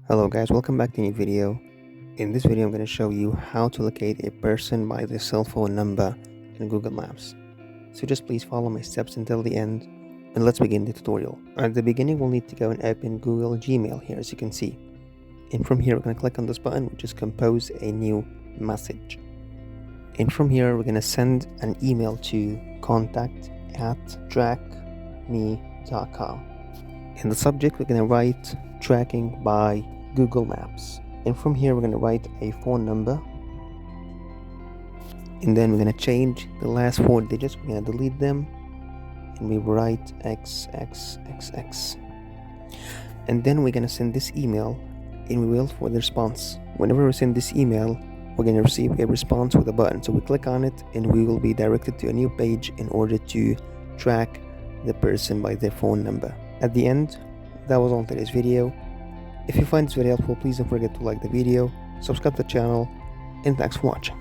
Hello guys, welcome back to a new video. In this video I'm going to show you how to locate a person by their cell phone number in Google Maps. So just please follow my steps until the end and let's begin the tutorial. At the beginning we'll need to go and open Google Gmail here, as you can see. And from here we're going to click on this button, which is compose a new message. And from here we're going to send an email to contact@trackme.com. In the subject we're going to write tracking by Google Maps, and from here we're going to write a phone number, and then we're going to change the last 4 digits. We're going to delete them and we write XXXX, and then we're going to send this email and we will for the response. Whenever we send this email we're going to receive a response with a button, so we click on it and we will be directed to a new page in order to track the person by their phone number. At the end, that was all today's video. If you find this video helpful, please don't forget to like the video, subscribe to the channel, and thanks for watching.